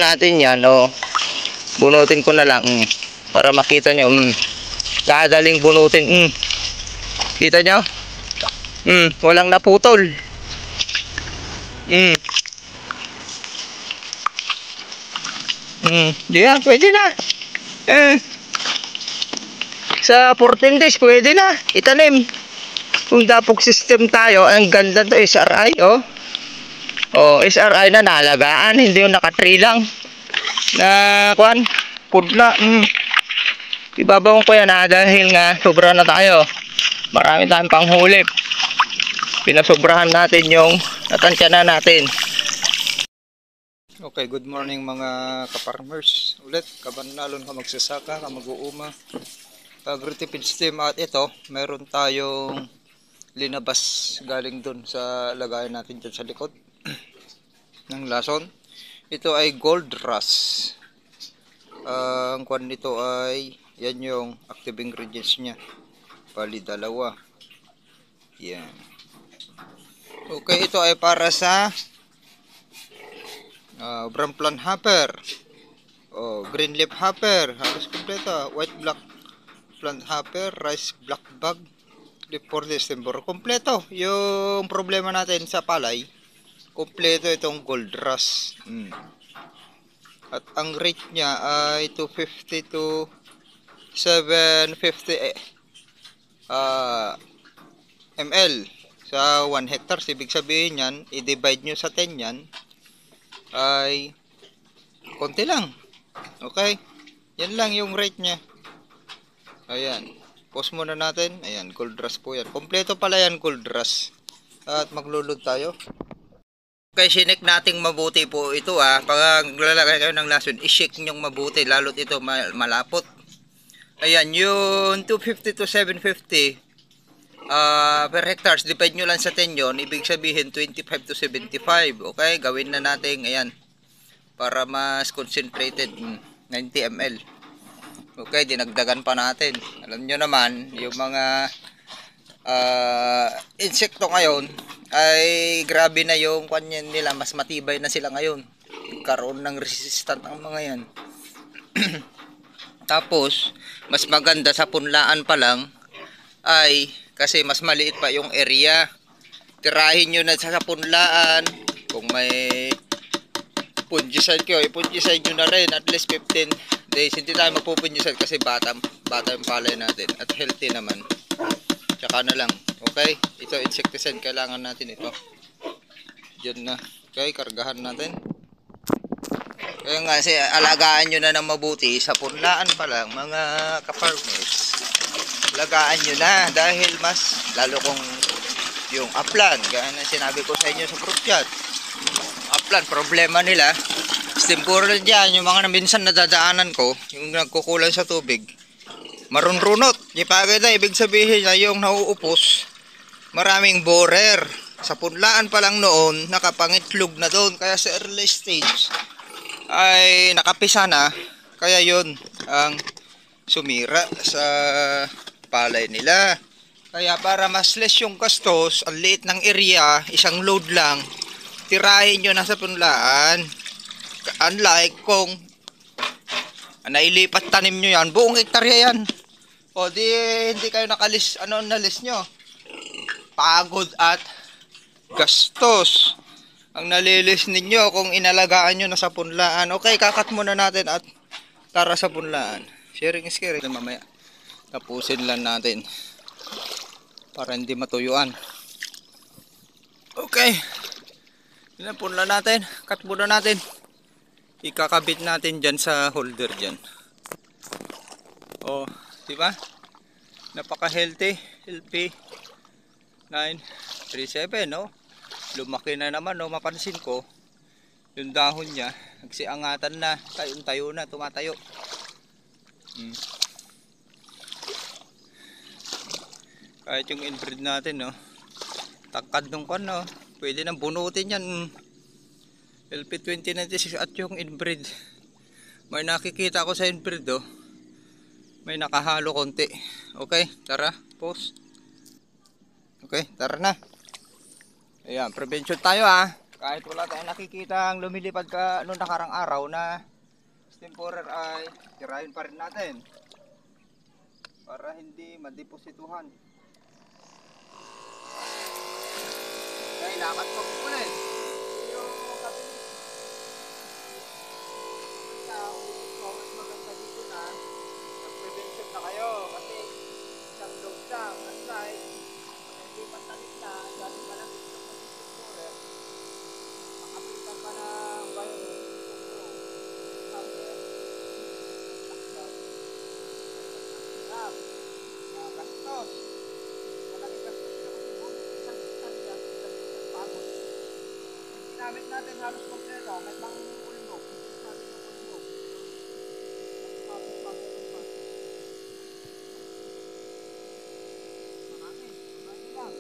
natin yan, bunutin ko na lang, para makita nyo, kadaling bunutin, kita nyo, walang naputol, diyan, pwede na, sa 14 days, pwede na, itanim, kung dapog system tayo, ang ganda to, SRI, SRI na nalagaan, hindi yung naka-tree lang, na, pudla, ibabawang ko yan dahil nga, sobra na tayo, marami tayong panghuli, pinasobrahan natin yung natansya na natin. Okay, good morning mga kaparmers. Ulit, kabanalon ka magsasaka, ka mag-uuma. Pag-retipid system at ito, meron tayong linabas galing dun sa lagayan natin dyan sa likod ng lason. Ito ay gold rush. Ang kwan nito ay, yan yung active ingredients nya. Bali, dalawa. Yan. Okay, ito ay para sa brown plant hopper, green leaf hopper, halos kompleto, white black plant hopper, rice black bag, leaf for December, kompleto. Yung problema natin sa palay, kompleto itong gold rush. At ang rate niya ay 250 to 750 ml sa 1 hectare. Ibig sabihin yan, i-divide nyo sa 10 yan, ay konti lang. Okay, yan lang yung rate nya. Ayan, pause muna natin. Ayan, gold rush po yan, kompleto pala yan, gold rush. At maglulod tayo. Okay, sinek nating mabuti po ito pag lalagay kayo ng lason, i-shake nyong mabuti, lalo't ito malapot. Ayan, yung 250 to 750 per hectares, divide nyo lang sa 10 yun, ibig sabihin 25 to 75. Okay, gawin na natin, ayan, para mas concentrated, 90 ml. Okay, dinagdagan pa natin. Alam nyo naman, yung mga insekto ngayon ay grabe na yung kanyan nila, mas matibay na sila ngayon, karoon ng resistant ang mga yan. Tapos mas maganda sa punlaan pa lang ay kasi mas maliit pa yung area. Tirahin nyo na sa punlaan. Kung may fungicide kayo, i-fungicide nyo na rin at least 15 days. Hindi tayo magpupungicide kasi bata yung palay natin at healthy naman. Tsaka na lang. Okay, ito insecticide, kailangan natin ito. Diyan na. Okay, kargahan natin. Kaya nga, alagaan nyo na ng mabuti sa punlaan pa lang mga ka-farmers. Alagaan nyo na dahil mas lalo kung yung upland, gaya na sinabi ko sa inyo sa group chat, upland, problema nila stem coral dyan, yung mga minsan nadadaanan ko, yung nagkukulang sa tubig, marunrunot, ipagay na, ibig sabihin na yung nauupos, maraming borer sa punlaan pa lang noon, nakapangitlog na doon, kaya sa early stage ay nakapisa na, kaya yun ang sumira sa palay nila. Kaya para mas less yung gastos, ang liit ng area, isang load lang, tirahin nyo na sa punlaan. Unlike kung nailipat tanim nyo yan, buong hektarya yan, o di hindi kayo nakalis, nalis nyo, pagod at gastos ang nalilis ninyo kung inalagaan nyo na sa punlaan. Okay, kakat muna natin at tara sa punlaan. Sharing is caring. Mamaya tapusin lang natin para hindi matuyuan. Okay, yun, punla natin, cut muna natin, ikakabit natin dyan sa holder dyan. Diba, napaka healthy LP937, lumaki na naman, mapansin ko yung dahon niya nagsiangatan na, tayo na, tumatayo. Kahit yung inbreed natin, takad nung kan, pwede nang bunutin yan, LP2096. At yung inbreed, may nakikita ko sa inbreed, may nakahalo konti. Okay, tara, pause. Okay, tara na. Ayan, prevention tayo Kahit wala tayong nakikita ang lumilipad ka noong nakarang araw na temporer ay tirahin pa rin natin para hindi madeposituhan. Kailangan ko ulit. Yung kabilis. Mas maganda dito na nag-prevention na kayo kasi isang load lang at night hindi patalit na dahil malamit yung temporer makapitan pa ng virus gastos. Malaki gastos na kasi kung isang distansya, isang pagod. Ginamit natin halos kompleto, may pang ulmog. Sabi ng ulmog. Pagod pa. Marami lang.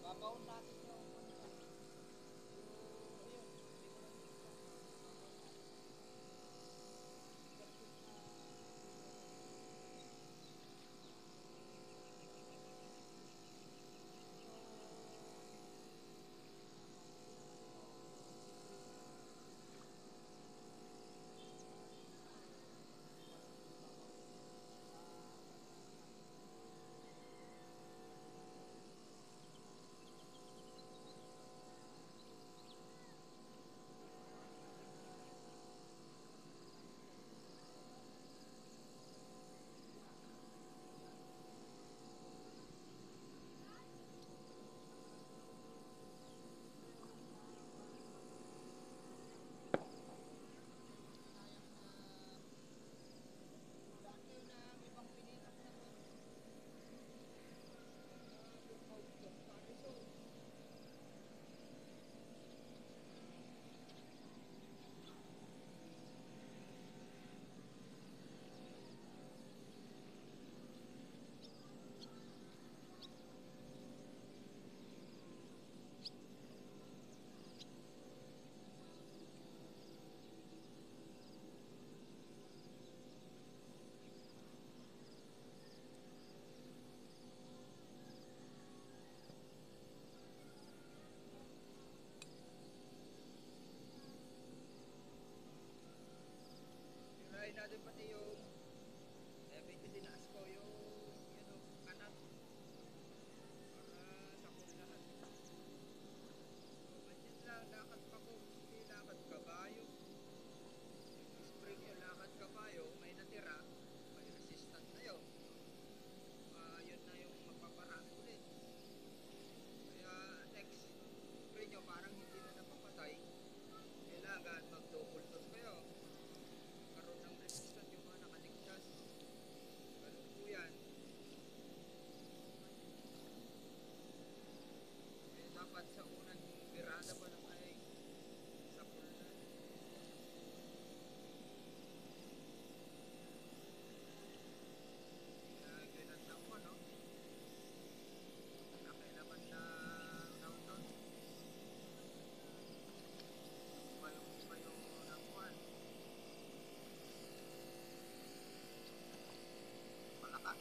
Babaon natin yung tirahin natin pati yung medyo tinaas ko yung kanat para sakot lahat. Ganyan lang, lakad pa ko, hindi lakad kabayo. Spring yun, lakad kabayo, may natira, may assistant na yun. Yun na yung magpaparami ulit. Kaya next spring nyo, parang hindi na napapatay. Kailangan mag-double dose kayo. Karoon ng resistant yung mga nakaligtas. Ganun po yan. Dapat sa unang birada pa lang ay sa pula. Ginanda ko, no? Laki naman na downtown. Umayo ng buwan. Malakas.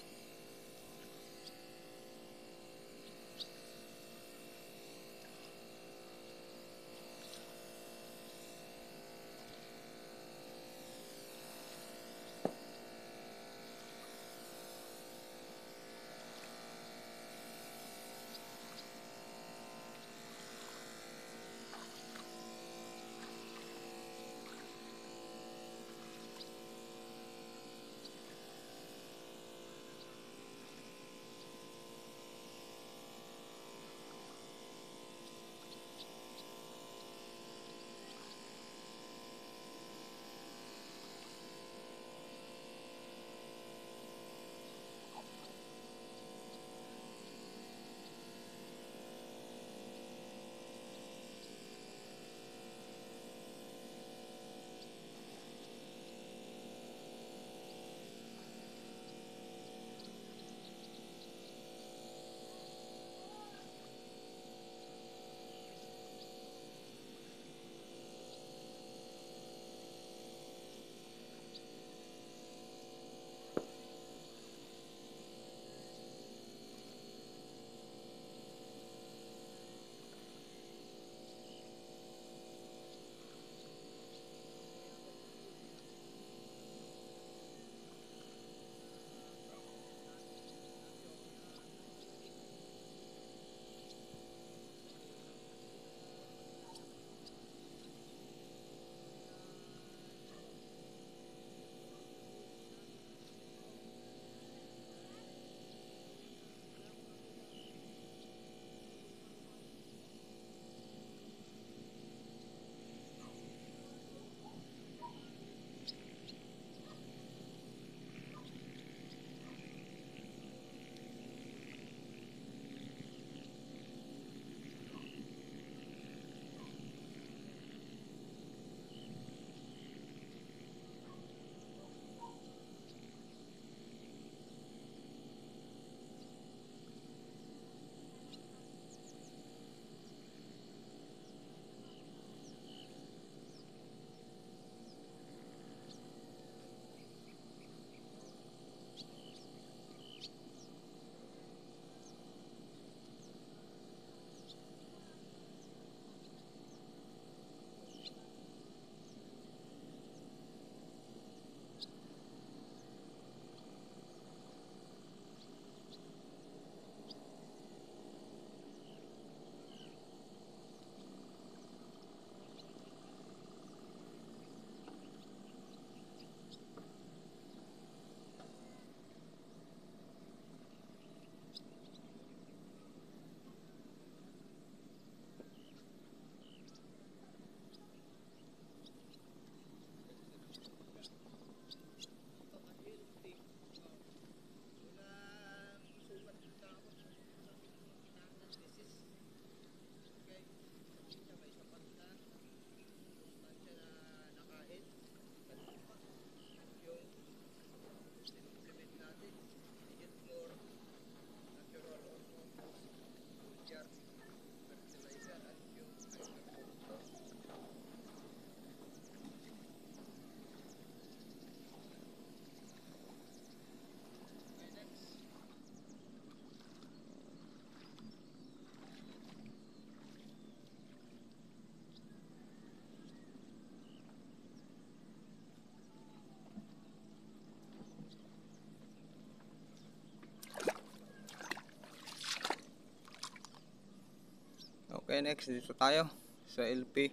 Okay, next dito tayo sa LP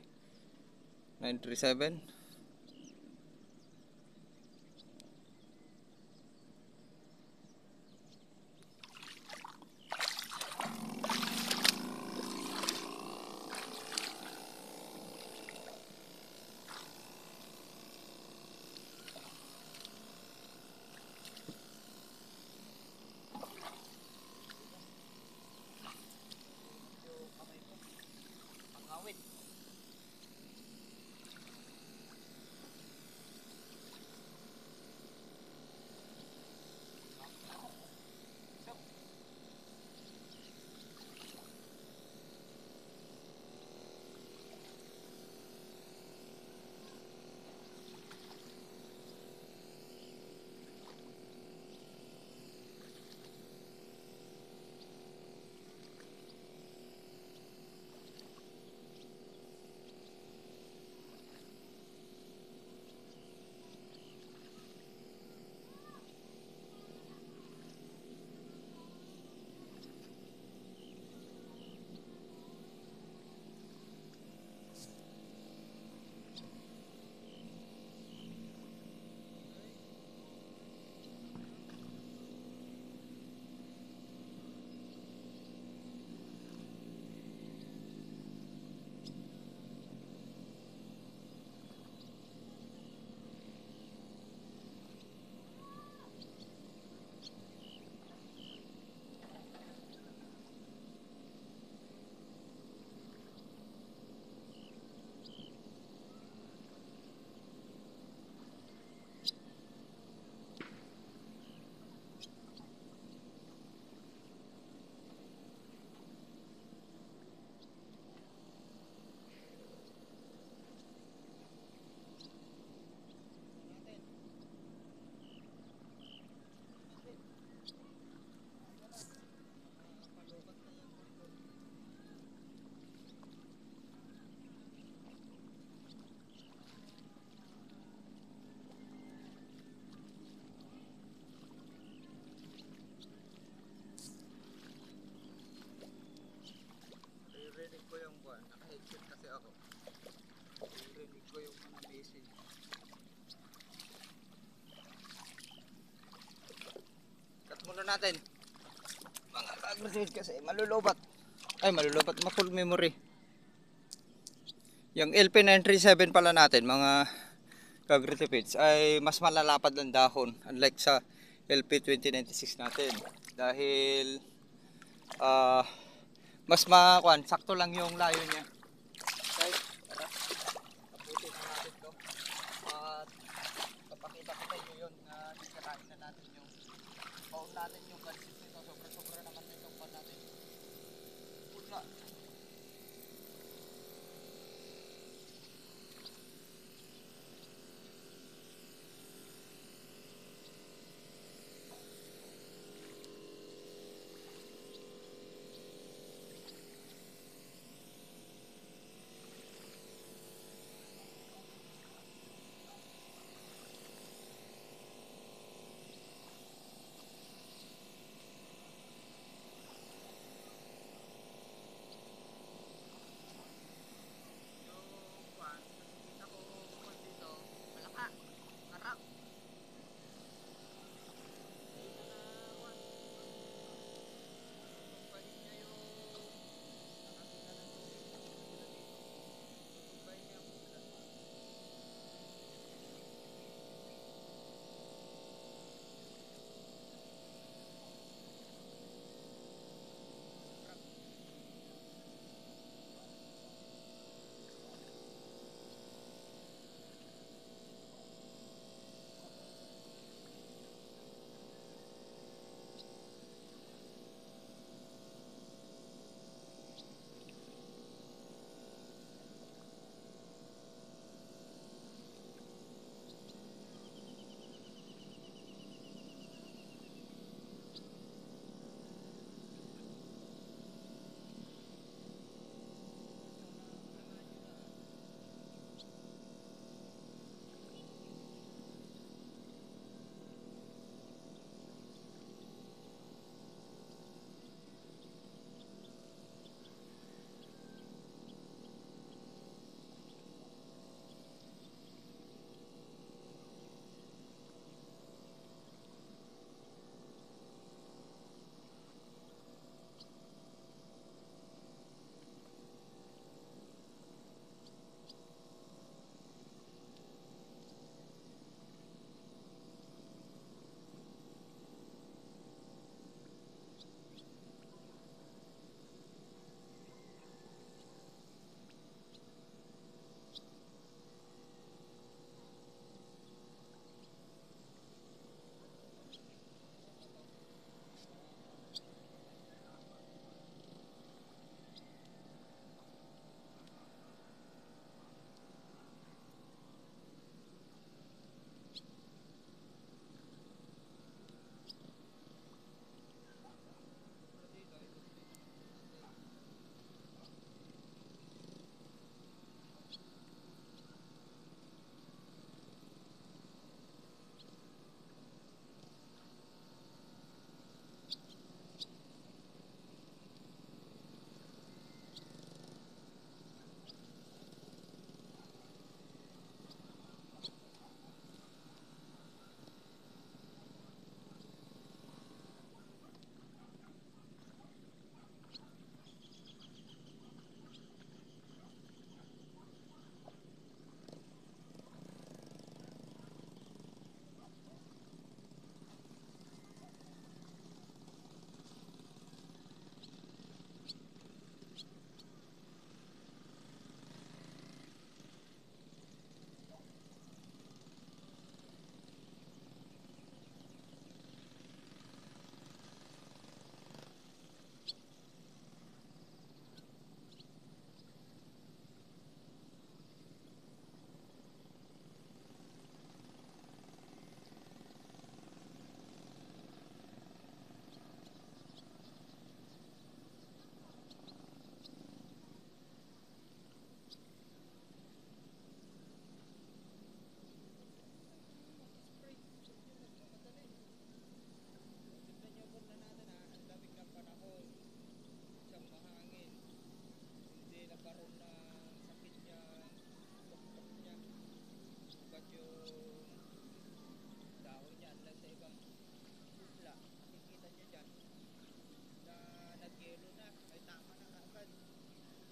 937. Narinig ko yung buwan, naka-headset kasi ako. Narinig ko yung mga message. Cut muna natin. Mga ka-aggressive kasi malulubat. Ay, malulubat, ma-full memory. Yung LP937 pala natin, mga ka-aggressive ay mas malalapad ang dahon. Unlike sa LP2096 natin. Dahil mas sakto lang yung layo niya. Guys, tara, tapusin na natin to. At kapakita ko sa inyo yun na sisirain na natin yung paun natin yung gadget nito. Sobra-sobra naman na itong pan natin. Pula.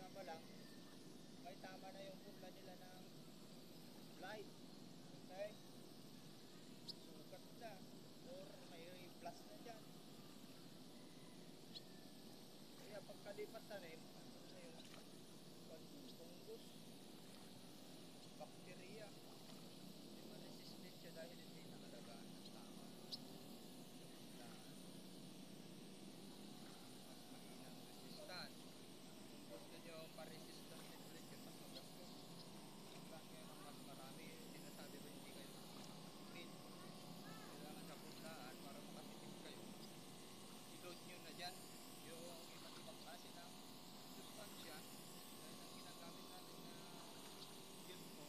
na pa lang, may tama na yung punla nila ng light. Okay? Sukat na. Or may plus na dyan. Kaya pagkalipat na rin, ano na yung fungus, bacteria. Hindi ma-resistant siya dahil hindi nakalagaan ng tama. Resistant. Kung gusto nyo pa-resistant temperature, mas magastos. Kailangan nyo ng mas marami. Sinasabi ko hindi kayo makakapit. Kailangan sa punlaan para makatipid kayo. I-load nyo na dyan yung iba't ibang klase ng sustansya. Dahil ang ginagamit natin na yield mo,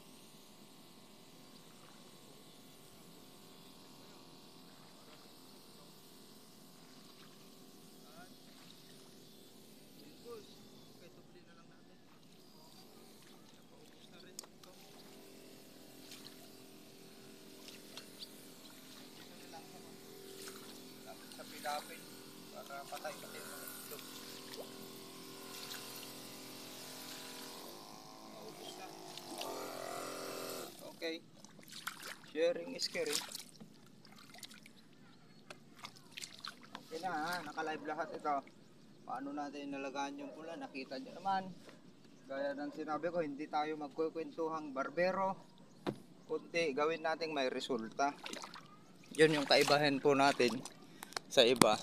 fungus. Okay, tubli na lang natin. Napaubos na rin ito. Dito na lang ako. Dapat sa pilapin para patay kasi yung mga itlog. Naubos na. Okay. Sharing is caring. Okay na ha. Naka-live lahat ito. Paano natin inalagaan yung pula? Nakita nyo naman. Gaya ng sinabi ko, hindi tayo magkukwentuhang barbero. Kunti, gawin natin may resulta. Yun yung kaibahan po natin sa iba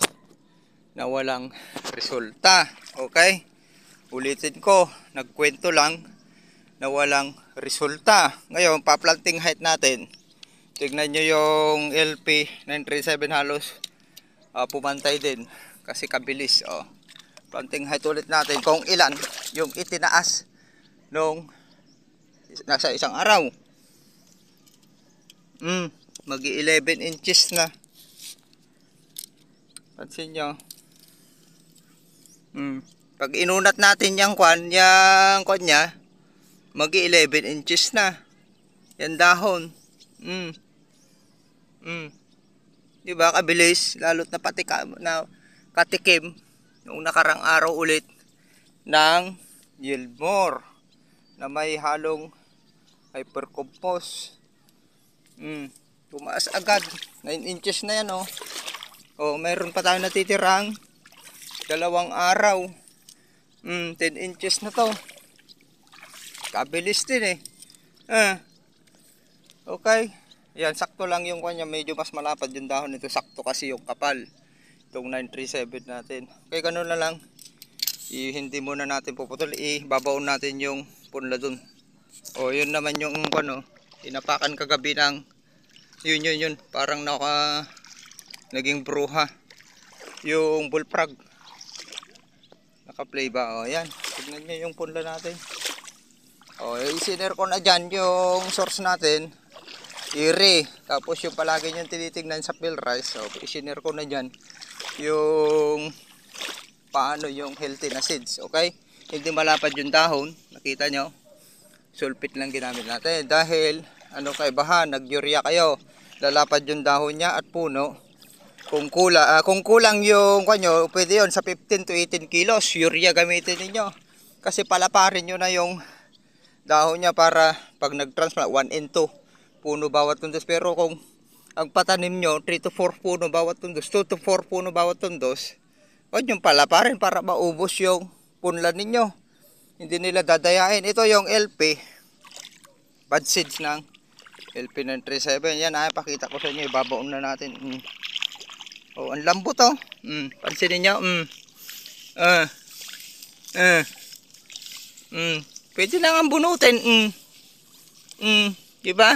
na walang resulta. Okay? Ulitin ko, nagkwento lang na walang resulta. Ngayon, pa-planting height natin. Tignan nyo yung LP 937 halos pumantay din. Kasi kabilis. Planting height ulit natin kung ilan yung itinaas nung nasa isang araw. Magi 11 inches na. Pansin nyo. Pag inunat natin yung kwan niya, magi 11 inches na. Yan dahon. Diba kabilis, lalo't na pati na katikim nung nakarang araw ulit ng Yieldmore na may halong hypercompose. Tumaas agad. 9 inches na yan mayroon pa tayo natitirang 2 araw. 10 inches na to. Kabilis din okay. Yan, sakto lang yung kanya. Medyo mas malapad yung dahon nito. Sakto kasi yung kapal. Itong 937 natin. Okay, ganun na lang. Hindi muna natin puputol. Ibabaon natin yung punla dun. Yun naman yung inapakan kagabi ng yun. Parang naging bruha. Yung bullfrog. Naka-play ba? Yan. Tignan nyo yung punla natin. Isiner ko na dyan yung source natin. Iri. Tapos yung palagi nyo tinitignan sa field rice. Isiner ko na dyan yung paano yung healthy na seeds. Okay? Hindi malapad yung dahon. Nakita nyo? Sulfate lang ginamit natin. Dahil kaibahan, nag-urea kayo. Lalapad yung dahon niya at puno. Kung kulang yung kanyo, pwede yun sa 15 to 18 kilos. Urea gamitin niyo. Kasi palaparin nyo na yung dahon niya para pag nag-transplant 1 and 2 puno bawat tundos. Pero kung ang patanim nyo 3 to 4 puno bawat tundos, 2 to 4 puno bawat tundos, huwag nyo palaparin para maubos yung punla ninyo. Hindi nila dadayain. Ito yung LP bad seeds ng LP 937. Yan pakita ko sa inyo. Ibabaon na natin. Ang lambot pansinin nyo. Pwede lang ang bunutin. Diba?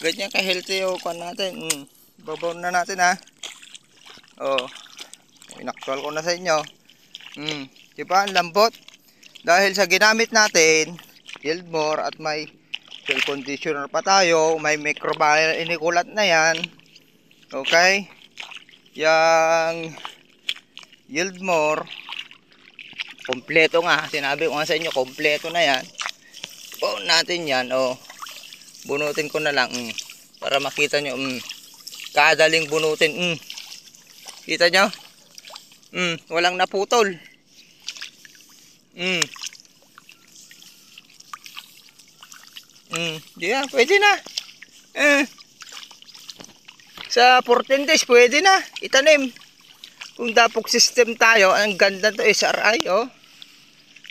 Ganyan ka healthy yung kwan natin. Babaon na natin inaktual ko na sa inyo. Diba? Ang lambot. Dahil sa ginamit natin Yieldmore at may soil conditioner pa tayo, may microbial inikulat na yan. Okay? Yang Yieldmore kompleto nga, sinabi ko nga sa inyo, kompleto na yan. Natin yan, bunutin ko na lang, para makita nyo, kadaling bunutin, kita nyo, Walang naputol. Di na, pwede na. Sa 14 days, pwede na itanim. Kung dapog system tayo, ang ganda to SRI, oh.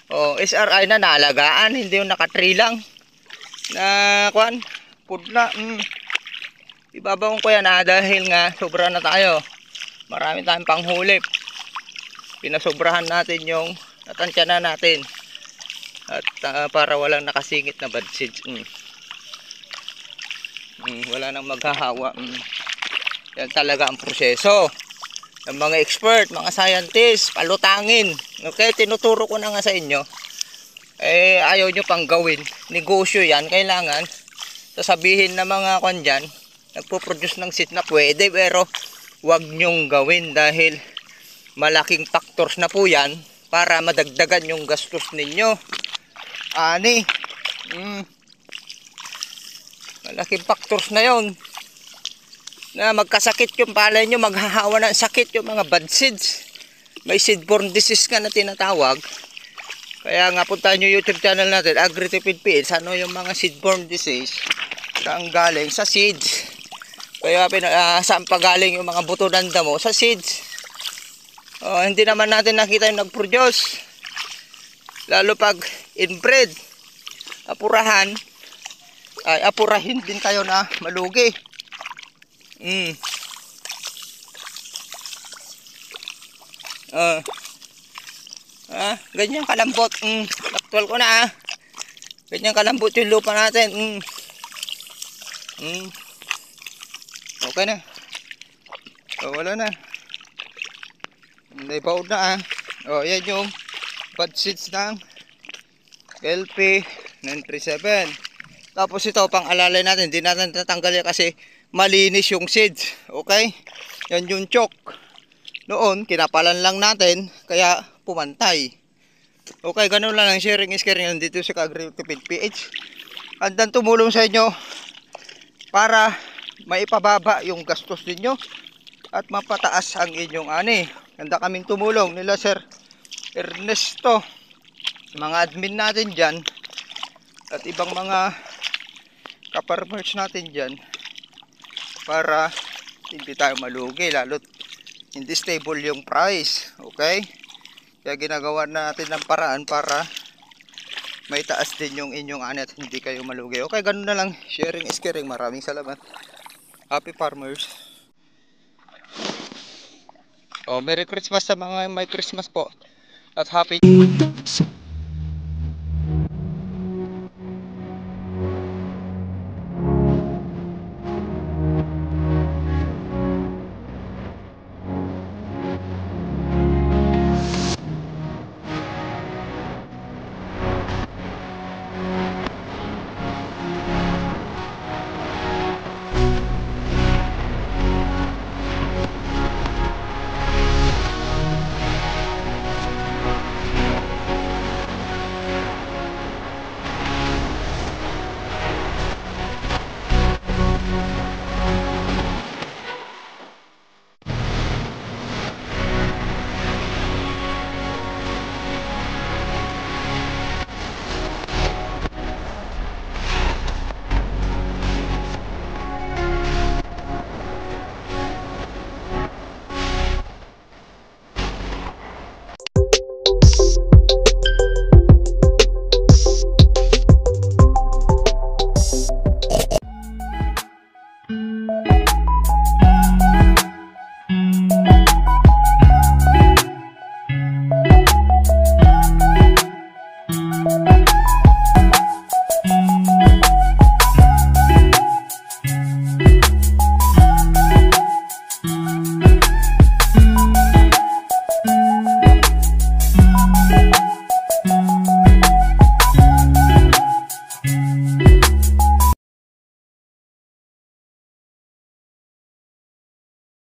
Oh, SRI na naalagaan, hindi yung naka-tree lang. Na, kuan, pudla. Ibabaw ko yan, dahil nga, sobra na tayo. Marami tayong panghuli. Pinasobrahan natin yung natansya na natin. At para walang nakasingit na bad seeds. Wala nang maghahawa. Yan talaga ang proseso ng mga expert, mga scientist, palutangin. Okay, tinuturo ko na nga sa inyo. Ayaw nyo pang gawin. Negosyo yan, kailangan sasabihin na mga kwan dyan, nagpo-produce ng seed na pwede, pero wag nyong gawin dahil malaking factors na po yan para madagdagan yung gastos ninyo. Malaking factors na yon na magkasakit yung palay nyo, maghahawa ng sakit yung mga bad seeds. May seedborne disease ka na tinatawag. Kaya nga puntahan nyo YouTube channel natin, AgriTipid PH, ano yung mga seedborne disease. Saan galing? Sa seeds. Kaya saan pa galing yung mga buto ng damo? Sa seeds. Hindi naman natin nakita yung nag-produce. Lalo pag inbred, apurahin din kayo na malugi. Ganyan kalambot. Actual ko na. Ganyan kalambot yung lupa natin. Okay na. Wala na. Naibaw na. Yan yung bad seeds ng LP 937. Tapos ito pang alalay natin. Hindi natin tatanggal yan kasi malinis yung seeds. Okay? Yan yung chok. Noon, kinapalan lang natin. Kaya pumantay. Okay, ganun lang ang sharing is caring dito sa AgriTipid PH. Andan tumulong sa inyo para maipababa yung gastos ninyo at mapataas ang inyong ani. Handa kaming tumulong nila Sir Ernesto, mga admin natin dyan at ibang mga kaparmers natin dyan para hindi tayo malugi, lalo't hindi stable yung price. Okay, kaya ginagawa natin ng paraan para may taas din yung inyong ani at hindi kayo malugi. Okay, ganun na lang, sharing is caring. Maraming salamat. Happy farmers. Merry Christmas sa mga may Christmas po at happy